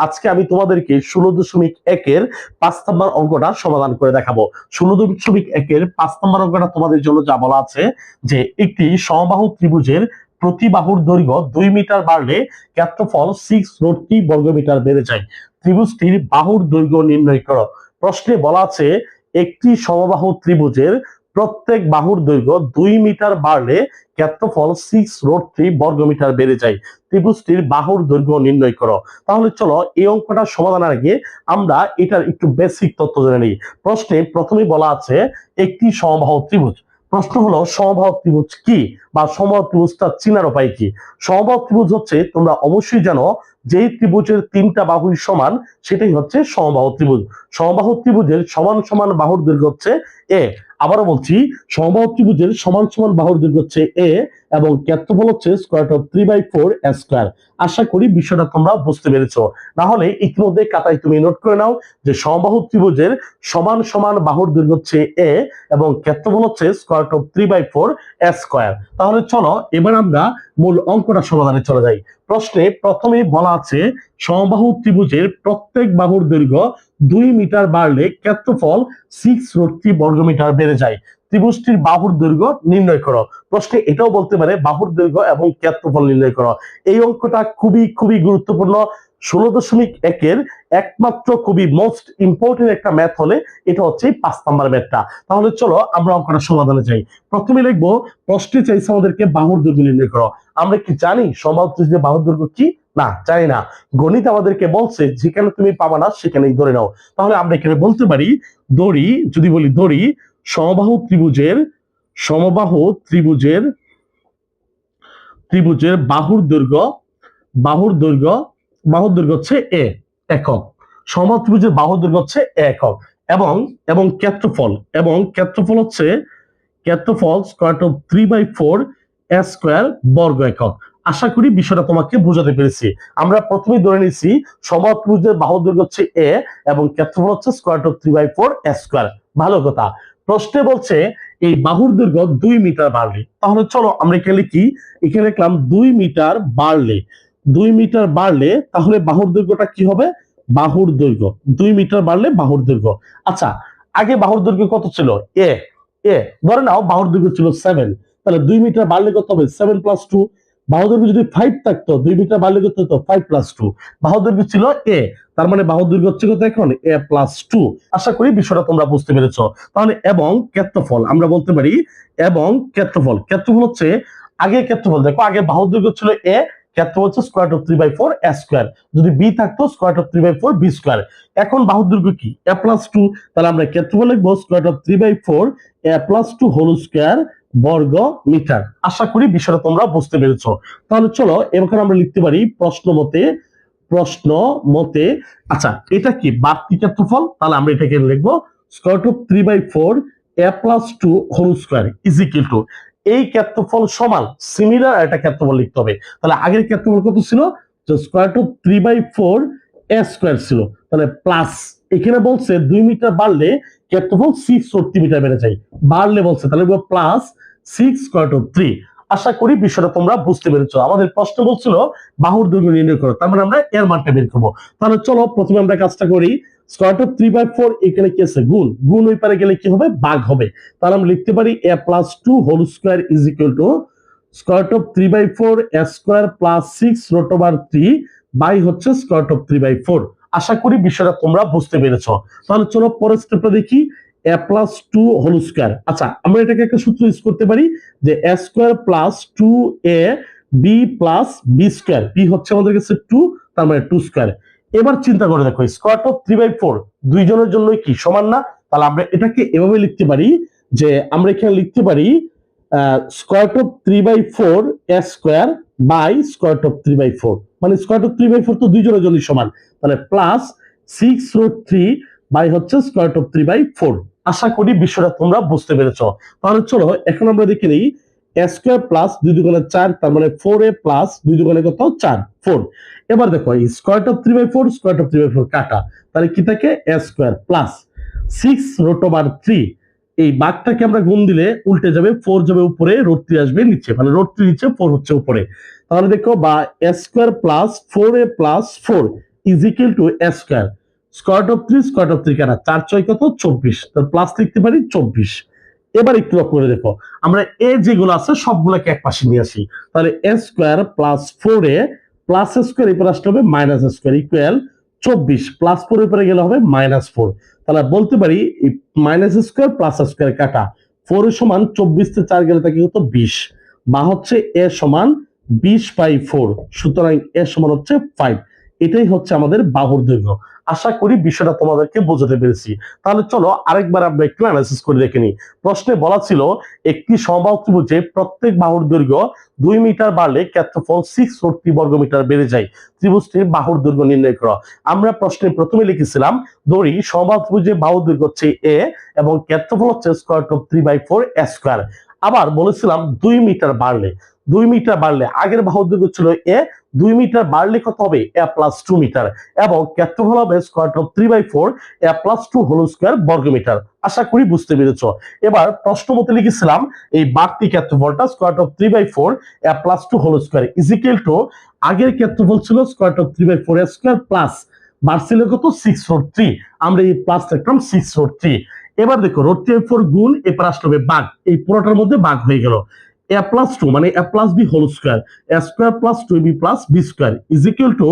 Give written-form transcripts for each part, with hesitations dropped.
আজকে আমি তোমাদেরকে 16.1 5 নম্বর অঙ্কটা সমাধান করে দেখাবো। 16.1 5 নম্বর অঙ্কটা তোমাদের জন্য যা বলা আছে যে একটি সমবাহু ত্রিভুজের প্রতি বাহুর দৈর্ঘ্য 2 মিটার বাড়লে ক্ষেত্রফল 6 বর্গমিটার বেড়ে যায়। ত্রিভুজটির বাহুর দৈর্ঘ্য নির্ণয় করো। প্রশ্নে বলা আছে একটি সমবাহু ত্রিভুজের প্রত্যেক বাহুর দৈর্ঘ্য 2 মিটার বাড়লে ক্ষেত্রফল 6 বর্গমিটার বেড়ে যায়। ত্রিভুজটির বাহুর দৈর্ঘ্য নির্ণয় করো। তাহলে চলো এই অঙ্কটা সমাধানের আগে আমরা এটার একটু বেসিক তথ্য জেনে নিই। প্রশ্নে প্রথমেই বলা আছে একটি সমবাহু ত্রিভুজ। প্রশ্ন হলো সমবাহু ত্রিভুজ কি বা সমবাহু ত্রিভুজটা চিনার উপায় কি? সমবাহু ত্রিভুজ হচ্ছে, তোমরা অবশ্যই জানো, যেই ত্রিভুজের 3টা বাহুই সমান সেটাই হচ্ছে সমবাহু ত্রিভুজ। সমবাহু ত্রিভুজের সমান সমান বাহুর দৈর্ঘ্য হচ্ছে এ। আবারও বলছি, সমবাহু ত্রিভুজের সমান সমান বাহুর দৈর্ঘ্য হচ্ছে এ এবং ক্ষেত্রফল হচ্ছে √3/4 স্কয়ার। আশা করি বিষয়টা তোমরা বুঝতে পেরেছো। না হলে ইতিমধ্যে খাতায় তুমি নোট করে নাও যে সমবাহু ত্রিভুজের সমান সমান বাহুর দৈর্ঘ্য হচ্ছে এ এবং ক্ষেত্রফল হচ্ছে √3/4 স্কয়ার। তাহলে চলো এবার আমরা মূল অঙ্কটা সমাধানে চলে যাই। প্রশ্নে প্রথমেই বলা আছে সমবাহু ত্রিভুজের প্রত্যেক বাহুর দৈর্ঘ্য 2 মিটার বাড়লে ক্ষেত্রফল 6 বর্গমিটার বেড়ে যায়। ত্রিভুজটির বাহুর দৈর্ঘ্য নির্ণয় করো। প্রশ্নে এটাও বলতে পারে বাহুর দৈর্ঘ্য এবং ক্ষেত্রফল নির্ণয় করো। এই অঙ্কটা খুবই খুবই গুরুত্বপূর্ণ। 16.1 একমাত্র খুবই মোস্ট ইম্পর্টেন্ট একটা ম্যাথ হলে এটা হচ্ছে 5 নাম্বার ম্যাথটা। তাহলে চলো আমরা অঙ্কটা সমাধানে যাই। প্রথমে লিখবো প্রশ্নে চাইছে আমাদেরকে বাহুর দৈর্ঘ্য নির্ণয় করো। আমরা কি জানি সমবাহু ত্রিভুজের বাহুর দৈর্ঘ্য কি? না, জানি না। গণিত আমাদেরকে বলছে যেখানে তুমি পাবা না সেখানেই ধরে নাও। তাহলে আমরা এখানে বলতে পারি দড়ি, যদি বলি দড়ি সমবাহু ত্রিভুজের বাহুর দৈর্ঘ্য হচ্ছে এ একক। সমবাহু ত্রিভুজের বাহুর দৈর্ঘ্য হচ্ছে একক এবং ক্ষেত্রফল হচ্ছে √3/4 স্কয়ার বর্গ একক। আশা করি বিষয়টা তোমাকে বোঝাতে পেরেছি। আমরা প্রথমেই ধরে নিয়েছি সমবাহু ত্রিভুজের বাহুর দৈর্ঘ্য হচ্ছে এ এবং ক্ষেত্রফল হচ্ছে √3/4 স্কয়ার। ভালো কথা। প্রশ্নে বলছে এই বাহুর দৈর্ঘ্য 2 মিটার বাড়লে। তাহলে চলো আমরা এখানে লিখি, এখানে লিখলাম 2 মিটার বাড়লে তাহলে বাহুর দৈর্ঘ্যটা কি হবে? বাহুর দৈর্ঘ্য 2 মিটার বাড়লে বাহুর দৈর্ঘ্য। আচ্ছা, আগে বাহুর দৈর্ঘ্য কত ছিল? এ এ ধরে নাও বাহুর দৈর্ঘ্য ছিল 7, তাহলে 2 মিটার বাড়লে কত হবে? 7 + 2। বাহুর দৈর্ঘ্য যদি 5 থাকতো 2 মিটার বাড়লে কত হতো? 5 + 2। বাহুর দৈর্ঘ্য ছিল এ, তার মানে বাহুর দৈর্ঘ্য হচ্ছে কত এখন? a + 2। আশা করি বিষয়টা তোমরা বুঝতে পেরেছো। তাহলে এবং ক্ষেত্রফল আমরা বলতে পারি এবং ক্ষেত্রফল হচ্ছে আগে ক্ষেত্রফল দেখো, আগে বাহুর দৈর্ঘ্য ছিল এ, ক্ষেত্রফল হচ্ছে √3/4 স্কয়ার। যদি বি থাকতো √3/4 বি স্কয়ার। এখন বাহুর দৈর্ঘ্য কি? a + 2। তাহলে আমরা ক্ষেত্রফল লিখবো √3/4 a + 2 হোল স্কয়ার বর্গ মিটার। আশা করি বিষয়টা তোমরা বুঝতে পেরেছো। তাহলে চলো এবার আমরা লিখতে পারি প্রশ্ন মতে আচ্ছা, এটা কি বাড়তি ক্ষেত্রফল? তাহলে আমরা এটাকে লিখবো √3/4 a + 2 whole square is equal to এই ক্ষেত্রফল সমান সিমিলার একটা ক্ষেত্রফল লিখতে হবে। তাহলে আগের ক্ষেত্রফল কত ছিল? √3/4 a স্কয়ার ছিল। তাহলে প্লাস এখানে বলছে 2 মিটার বাড়লে ক্ষেত্রফল 6 সেন্টিমিটার বেড়ে যায়। বাড়লে বলছে তাহলে প্লাস 6 √3। আশা করি বিষয়টা তোমরা বুঝতে পেরেছো। আমাদের প্রশ্ন বলছিল বাহুর দৈর্ঘ্য নির্ণয় করো, তার মানে আমরা এর মানটা বের করবো। তাহলে চলো প্রথমে আমরা কাজটা করি। √3/4 এখানে কি আছে? গুণ ওই পারে গেলে কি হবে? ভাগ হবে। তাহলে আমরা লিখতে পারি a + 2 whole square is equal to √3/4 a square plus 6 by হচ্ছে √3/4। আশা করি বিষয়টা তোমরা বুঝতে পেরেছো। তাহলে চলো পরের স্টেপটা দেখি, a + 2 হোল স্কয়ার। আচ্ছা, আমরা এটাকে একটা সূত্র ইউজ করতে পারি যে a square plus 2a b plus b square. b হচ্ছে আমাদের কাছে 2, তার মানে 2 স্কয়ার। এবার চিন্তা করে দেখো √3/4 দুইজনের জন্য কি সমান না? তাহলে আমরা এটাকে এভাবে লিখতে পারি যে আমরা এখানে লিখতে পারি √3/4 a স্কয়ার বাই √3/4, মানে √3/4 তো দুইজনের জন্য সমান। তাহলে প্লাস 6√3 বাই হচ্ছে √3/4। আশা করি বিষয়টা তোমরা বুঝতে পেরেছো। তাহলে চলো এখন আমরা দেখে নিই a স্কয়ার প্লাস 2 দুগুণে 4, তার মানে 4a প্লাস 2 দুগুণে কত? 4 4। এবার দেখো এই √3/4 কাটা, তাহলে কি থাকে? a square plus 6√3। এই ভাগটাকে আমরা গুণ দিলে উল্টে যাবে, 4 যাবে উপরে, √3 আসবে নিচে, মানে √3 নিচে 4 হচ্ছে উপরে। তাহলে দেখো বা a square plus 4a plus 4 is equal to A square, square root of 3 square root of 3 কাটা 4 6 কত 24, তাহলে প্লাস লিখতে পারি 24। এবার একটু লক্ষ্য করে দেখো, আমরা এ যেগুলো আছে সবগুলোকে এক পাশে নিয়ে আসি, তাহলে a square plus 4a plus square এরপর আসতে হবে মাইনাস স্কয়ার ইকুয়াল 24 প্লাস 4 এর পরে গেলে হবে -4। তাহলে বলতে পারি মাইনাস স্কয়ার প্লাস স্কয়ার কাটা 4 এর সমান 24 তে 4 গেলে থাকে কত 20, বা হচ্ছে এ সমান 20/4, সুতরাং এ সমান হচ্ছে 5। এটাই হচ্ছে আমাদের বাহুর দৈর্ঘ্য। আশা করি বিষয়টা তোমাদেরকে বোঝাতে পেরেছি। তাহলে চলো আরেকবার আমরা একটু অ্যানালাইসিস করে দেখে নিই। প্রশ্নে বলা ছিল একটি সমবাহু ত্রিভুজে প্রত্যেক বাহুর দৈর্ঘ্য 2 মিটার বাড়লে ক্ষেত্রফল 6 বর্গমিটার বেড়ে যায়, ত্রিভুজটির বাহুর দৈর্ঘ্য নির্ণয় করো। আমরা প্রশ্নে প্রথমে লিখেছিলাম ধরি সমবাহু ত্রিভুজের বাহুর দৈর্ঘ্য হচ্ছে a এবং ক্ষেত্রফল হচ্ছে square root of 3/4 a square. আবার বলেছিলাম 2 মিটার বাড়লে, 2 মিটার বাড়লে আগের বাহুর দৈর্ঘ্য ছিল a, 2 মিটার বাড়লে কত হবে a প্লাস 2 মিটার এবং ক্ষেত্রফল হবে square root of 3/4 a plus 2 whole square বর্গমিটার। আশা করি বুঝতে পেরেছো। এবার প্রশ্ন মতে লিখেছিলাম এই বাড়তি ক্ষেত্রফলটা square root of 3/4 a plus 2 whole square is equal to আগের ক্ষেত্রফল ছিল square root of 3/4 a square plus বাড়ছিল কত 6√3, আমরা এই প্লাস রাখলাম 6√3। এবার দেখো রুট 3/4 গুণ এরপর আসলে ভাগ, এই পুরোটার মধ্যে ভাগ হয়ে গেল a plus 2 মানে a plus b whole square, a square plus 2b plus b square is equal to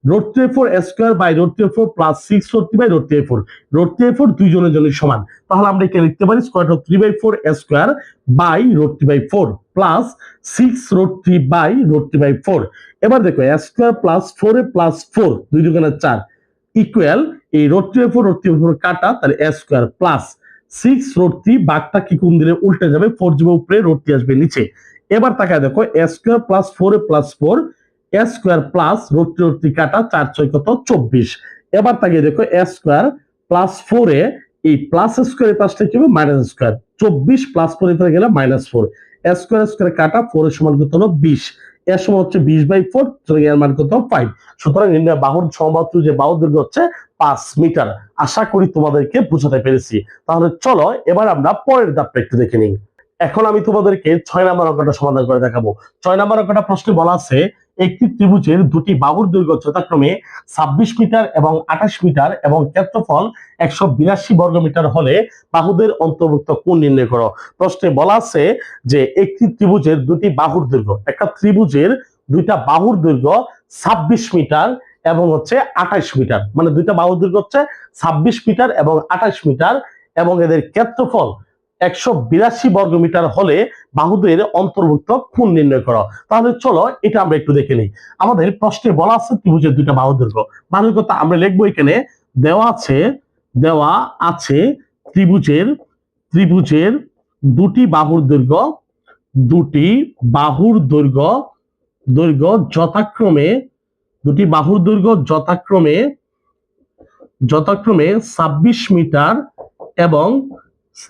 root 3/4 a square by root 3/4 plus 6√3 by root 3/4, root 3/4 দুই জনের জন্য সমান, তাহলে আমরা এখানে লিখতে পারি square root 3/4 a square by root 3/4 plus 6√3 by root 3/4। এবার দেখো a square plus 4a plus 4 দুই দুগুণে 4 ইকুয়াল এই root 3/4 কাটা, তাহলে a square plus 6√3 ভাগটা কি কোন দিলে উল্টে যাবে, 4 যাবে উপরে, রুট 3 আসবে নিচে। এবার তাকায় দেখো a square plus 4a plus 4 a square plus root 3 কাটা 4 6 কত 24। এবার তাকিয়ে দেখো a স্কয়ার প্লাস 4a এই প্লাস স্কয়ার এর পাশে কি হবে মাইনাস স্কয়ার, 24 প্লাস 4 এর পরে গেলে -4, a স্কয়ার কাটা 4 এর সমান কত হলো 20, এর সমান হচ্ছে 20/4, সুতরাং এর মান কত 5। সুতরাং নির্ণয় বাহুর সমবাহু যে বাহুর দৈর্ঘ্য হচ্ছে 5 মিটার। আশা করি তোমাদেরকে বুঝাতে পেরেছি। তাহলে চলো এবার আমরা পরের ধাপটা একটু দেখে নিই। এখন আমি তোমাদেরকে 6 নম্বর অঙ্কটা সমাধান করে দেখাবো। 6 নম্বর অঙ্কটা প্রশ্নে বলা আছে একটি ত্রিভুজের দুটি বাহুর দৈর্ঘ্য যথাক্রমে 26 মিটার এবং 28 মিটার এবং ক্ষেত্রফল 182 বর্গমিটার হলে বাহুদের অন্তর্ভুক্ত কোণ নির্ণয় করো। প্রশ্নে বলা আছে যে একটি ত্রিভুজের দুটি বাহুর দৈর্ঘ্য, একটা ত্রিভুজের দুইটা বাহুর দৈর্ঘ্য 26 মিটার এবং হচ্ছে 28 মিটার, মানে দুইটা বাহুর দৈর্ঘ্য হচ্ছে 26 মিটার এবং 28 মিটার এবং এদের ক্ষেত্রফল 182 বর্গমিটার হলে বাহুদের অন্তর্ভুক্ত কোণ নির্ণয় করো। তাহলে চলো এটা আমরা একটু দেখে নিই। আমাদের প্রশ্নে বলা আছে ত্রিভুজের দুইটা বাহুর দৈর্ঘ্য, বাহুর কথা আমরা লিখবো এখানে দেওয়া আছে ত্রিভুজের দুটি বাহুর দৈর্ঘ্য যথাক্রমে 26 মিটার এবং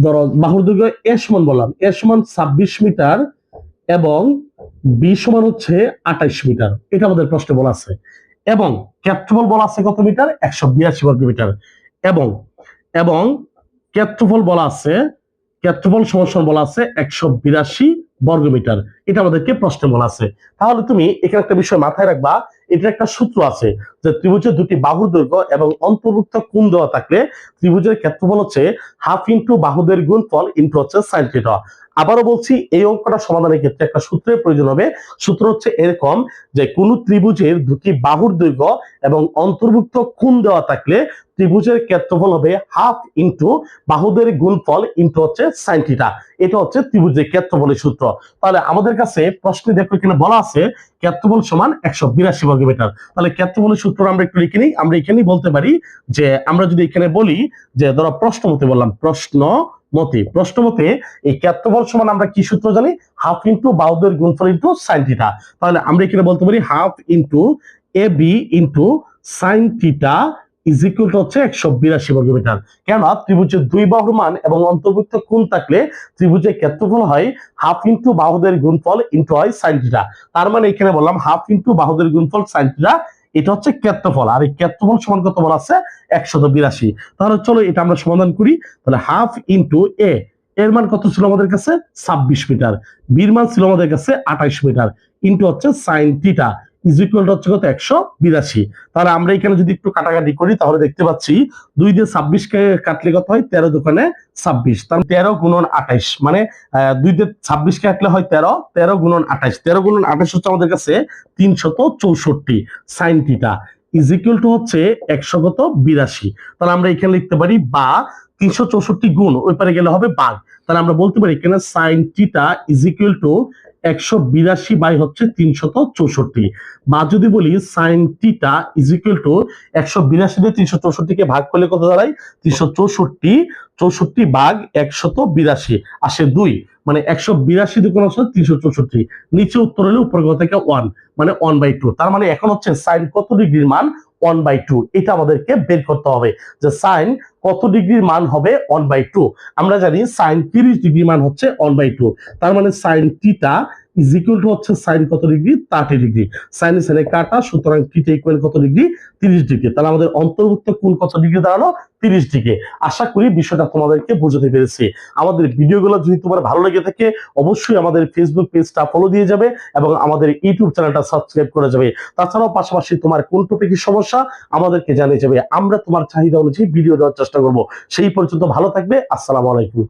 ধরো বাহুর দৈর্ঘ্য এ সমান বললাম, এ সমান 26 মিটার এবং বি সমান হচ্ছে 28 মিটার, এটা আমাদের প্রশ্নে বলা আছে। এবং ক্ষেত্রফল বলা আছে কত মিটার, 182 বর্গমিটার এবং ক্ষেত্রফল সমান বলা আছে 182 বর্গমিটার, এটা আমাদেরকে প্রশ্নে বলা আছে। তাহলে তুমি এখানে একটা বিষয় মাথায় রাখবা, এটা একটা সূত্র আছে যে ত্রিভুজের দুটি বাহুর দৈর্ঘ্য এবং অন্তর্ভুক্ত কোণ দেওয়া থাকলে ত্রিভুজের ক্ষেত্রফল হচ্ছে হাফ ইন্টু বাহুদের গুণফল ইন্টু হচ্ছে সাইন থিটা। আবারও বলছি এই অঙ্কটা সমাধানের ক্ষেত্রে একটা সূত্রের প্রয়োজন হবে। সূত্র হচ্ছে এরকম যে কোন ত্রিভুজের দুটি বাহুর দৈর্ঘ্য এবং অন্তর্ভুক্ত কোণ দেওয়া থাকলে ত্রিভুজের ক্ষেত্রফল হবে হাফ ইন্টু বাহুদের গুণফল ইন্টু হচ্ছে সাইন থিটা। এটা হচ্ছে ত্রিভুজের ক্ষেত্রফলের সূত্র। তাহলে আমাদের কাছে প্রশ্নে দেখো এখানে বলা আছে ক্ষেত্রফল সমান 182 বর্গমিটার। তাহলে ক্ষেত্রফলের সূত্র আমরা একটু লিখে নিই। আমরা এখানেই বলতে পারি যে আমরা যদি এখানে বলি যে ধরো প্রশ্ন মতে এই ক্ষেত্রফল সমান আমরা কি সূত্র জানি, হাফ ইন্টু বাহুদের গুণফল ইন্টু সাইন থিটা। তাহলে আমরা এখানে বলতে পারি half into A B into sine theta is equal to হচ্ছে 182 বর্গমিটার। কেন ত্রিভুজের দুই বাহুর মান এবং অন্তর্ভুক্ত কোণ থাকলে ত্রিভুজের ক্ষেত্রফল হয় হাফ ইন্টু বাহুদের গুণফল ইন্টু হয় সাইন থিটা। তার মানে এখানে বললাম হাফ ইন্টু বাহুদের গুণফল সাইন থিটা, এটা হচ্ছে ক্ষেত্রফল, আর এই ক্ষেত্রফল সমান কত বলা আছে 182। তাহলে চলো এটা আমরা সমাধান করি। তাহলে হাফ ইন্টু এ এর মান কত ছিল আমাদের কাছে 26 মিটার, বির মান ছিল আমাদের কাছে 28 মিটার ইন্টু হচ্ছে sign theta, is equal to হচ্ছে কত 182। তাহলে আমরা এখানে যদি একটু কাটাকাটি করি তাহলে দেখতে পাচ্ছি 2 দিয়ে 26 কে কাটলে কত হয় 13 দোকানে 26, তাহলে 13 গুণন 28, মানে 2 দিয়ে 26 কে কাটলে হয় 13, 13 গুণন 28, 13 গুণন 28 হচ্ছে আমাদের কাছে 364 sign theta is equal to হচ্ছে 182। তাহলে আমরা এখানে লিখতে পারি বা 364 গুণ ওই পারে গেলে হবে ভাগ, তাহলে আমরা বলতে পারি এখানে sine theta is equal to 182 by হচ্ছে 364, বা যদি বলি sine theta is equal to 182 দিয়ে 364 কে ভাগ করলে কত দাঁড়ায় 364, 64 ভাগ 182 আসে 2, মানে 182 দুগুণ হচ্ছে 364, নিচে উত্তর হলে উপর থেকে 1, মানে 1/2। তার মানে এখন হচ্ছে সাইন কত ডিগ্রির মান 1/2, এটা আমাদেরকে বের করতে হবে যে সাইন কত ডিগ্রির মান হবে 1/2। আমরা জানি সাইন 30 ডিগ্রি মান হচ্ছে 1/2, তার মানে sign theta is equal to হচ্ছে সাইন কত ডিগ্রি 30 ডিগ্রি, সাইন সাইনে কাটা, সুতরাং থিটা ইকুয়াল কত ডিগ্রি 30 ডিগ্রি। তাহলে আমাদের অন্তর্ভুক্ত কোণ কত ডিগ্রি দাঁড়ালো 30 ডিগ্রি। আশা করি বিষয়টা তোমাদেরকে বুঝাতে পেরেছি। আমাদের ভিডিওগুলো যদি তোমার ভালো লেগে থাকে অবশ্যই আমাদের ফেসবুক পেজটা ফলো দিয়ে যাবে এবং আমাদের ইউটিউব চ্যানেলটা সাবস্ক্রাইব করে যাবে। তাছাড়াও পাশাপাশি তোমার কোন টপিকের সমস্যা আমাদেরকে জানিয়ে যাবে, আমরা তোমার চাহিদা অনুযায়ী ভিডিও দেওয়ার চেষ্টা করব। সেই পর্যন্ত ভালো থাকবে, আসসালামু আলাইকুম।